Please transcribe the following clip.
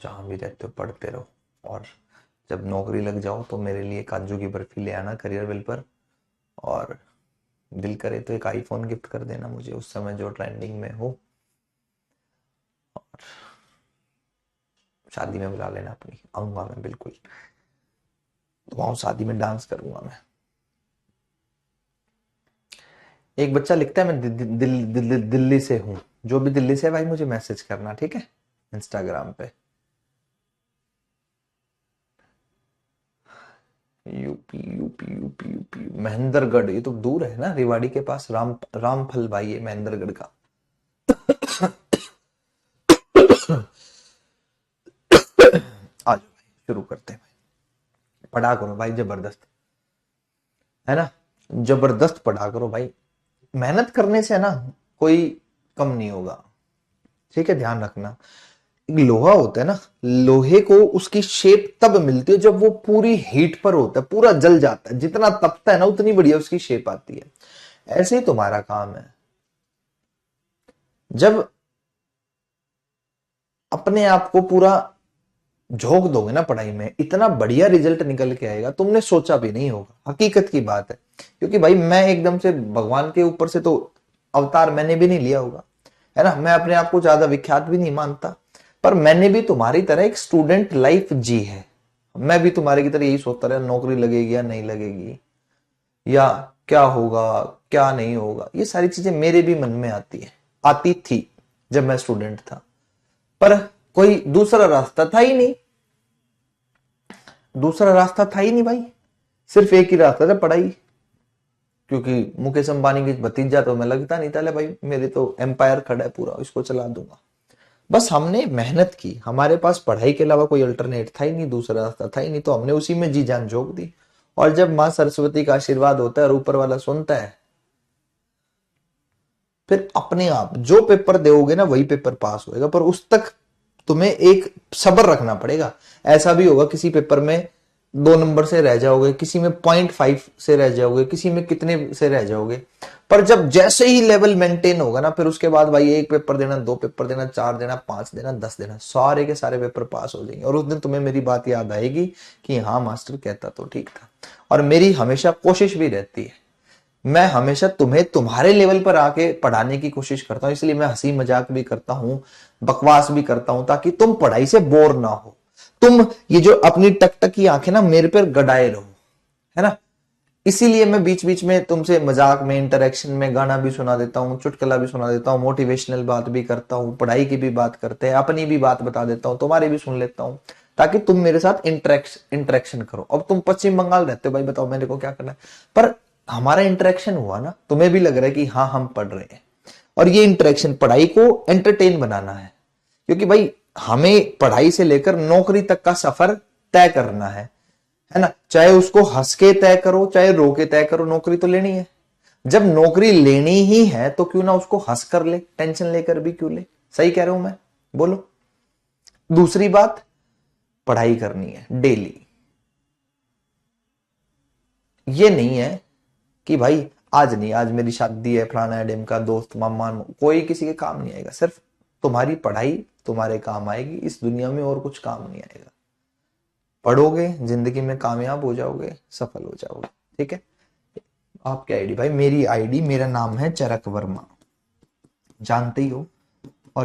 जहाँ भी रहते हो पढ़ते रहो, और जब नौकरी लग जाओ तो मेरे लिए काजू की बर्फी ले आना करियर बिल पर, और दिल करे तो एक आईफोन गिफ्ट कर देना मुझे उस समय जो ट्रेंडिंग में हो, और शादी में बुला लेना अपनी, आऊंगा मैं बिल्कुल, वहां शादी में डांस करूंगा मैं। एक बच्चा लिखता है मैं दिल्ली से हूं, जो भी दिल्ली से है भाई मुझे मैसेज करना, ठीक है, इंस्टाग्राम पे। UP UP UP UP, Mahendragarh, ये तो दूर है ना, रेवाड़ी के पास, रामफल भाई है महेंद्रगढ़ का। आज भाई शुरू करते हैं भाई, पढ़ा करो भाई जबरदस्त, है ना, जबरदस्त पढ़ा करो भाई, मेहनत करने से ना कोई कम नहीं होगा, ठीक है, ध्यान रखना। लोहा होता है ना, लोहे को उसकी शेप तब मिलती है जब वो पूरी हीट पर होता है, पूरा जल जाता है, जितना तपता है ना उतनी बढ़िया उसकी शेप आती है। ऐसे ही तुम्हारा काम है, जब अपने आप को पूरा झोंक दोगे ना पढ़ाई में, इतना बढ़िया रिजल्ट निकल के आएगा, तुमने सोचा भी नहीं होगा, हकीकत की बात है। क्योंकि भाई मैं एकदम से भगवान के ऊपर से तो अवतार मैंने भी नहीं लिया होगा, है ना, मैं अपने आप को ज्यादा विख्यात भी नहीं मानता, पर मैंने भी तुम्हारी तरह एक स्टूडेंट लाइफ जी है। मैं भी तुम्हारे की तरह यही सोचता रहा, नौकरी लगेगी या नहीं लगेगी, या क्या होगा क्या नहीं होगा, ये सारी चीजें मेरे भी मन में आती थी जब मैं स्टूडेंट था, पर कोई दूसरा रास्ता था ही नहीं, दूसरा रास्ता था ही नहीं भाई, सिर्फ एक ही रास्ता था, पढ़ाई। क्योंकि मुकेश अंबानी की भतीजा तो मैं लगता नहीं था, ले भाई मेरे तो एम्पायर खड़ा है पूरा, इसको चला दूंगा। बस हमने मेहनत की, हमारे पास पढ़ाई के अलावा कोई अल्टरनेट था ही नहीं, दूसरा रास्ता था ही नहीं, तो हमने उसी में जी जान झोंक दी। और जब माँ सरस्वती का आशीर्वाद होता है और ऊपर वाला सुनता है, फिर अपने आप जो पेपर दोगे ना वही पेपर पास होएगा, पर उस तक तुम्हें एक सब्र रखना पड़ेगा। ऐसा भी होगा किसी पेपर में 2 नंबर से रह जाओगे, किसी में 0.5 से रह जाओगे, किसी में कितने से रह जाओगे, पर जब जैसे ही लेवल मेंटेन होगा ना, फिर उसके बाद भाई 1 पेपर देना, 2 पेपर देना, 4 देना, 5 देना, 10 देना, सारे के सारे पेपर पास हो जाएंगे। और उस दिन तुम्हें मेरी बात याद आएगी कि हाँ मास्टर कहता तो ठीक था। और मेरी हमेशा कोशिश भी रहती है, मैं हमेशा तुम्हें तुम्हारे लेवल पर आके पढ़ाने की कोशिश करता हूं, इसलिए मैं हंसी मजाक भी करता हूं, बकवास भी करता हूं, ताकि तुम पढ़ाई से बोर ना हो, तुम ये जो अपनी टकटकी आंखें ना मेरे पर गड़ाए रहो, है ना। इसीलिए मैं बीच बीच में तुमसे मजाक में, इंटरेक्शन में गाना भी सुना देता हूँ, चुटकुला भी सुना देता हूँ, मोटिवेशनल बात भी करता हूँ, पढ़ाई की भी बात करते हैं, अपनी भी बात बता देता हूँ, तुम्हारी भी सुन लेता हूँ, ताकि तुम मेरे साथ इंटरेक्शन करो। अब तुम पश्चिम बंगाल रहते हो भाई, बताओ मेरे को क्या करना है, पर हमारा इंटरेक्शन हुआ ना, तुम्हें भी लग रहा है कि हाँ हम पढ़ रहे हैं, और ये इंटरेक्शन पढ़ाई को एंटरटेन बनाना है। क्योंकि भाई हमें पढ़ाई से लेकर नौकरी तक का सफर तय करना है ना, चाहे उसको हंस के तय करो चाहे रो के तय करो, नौकरी तो लेनी है। जब नौकरी लेनी ही है तो क्यों ना उसको हंस कर ले, टेंशन लेकर भी क्यों ले, सही कह रहा हूं मैं, बोलो। दूसरी बात, पढ़ाई करनी है डेली, ये नहीं है कि भाई आज नहीं, आज मेरी शादी है, फलाना है, डेम का दोस्त मामा, कोई किसी के काम नहीं आएगा, सिर्फ तुम्हारी पढ़ाई तुम्हारे काम आएगी, इस दुनिया में और कुछ काम नहीं आएगा। पढ़ोगे जिंदगी में कामयाब हो जाओगे, सफल हो जाओगे, ठीक है। आपकी आईडी भाई, मेरी आईडी, मेरा नाम है चरक वर्मा, जानते ही हो।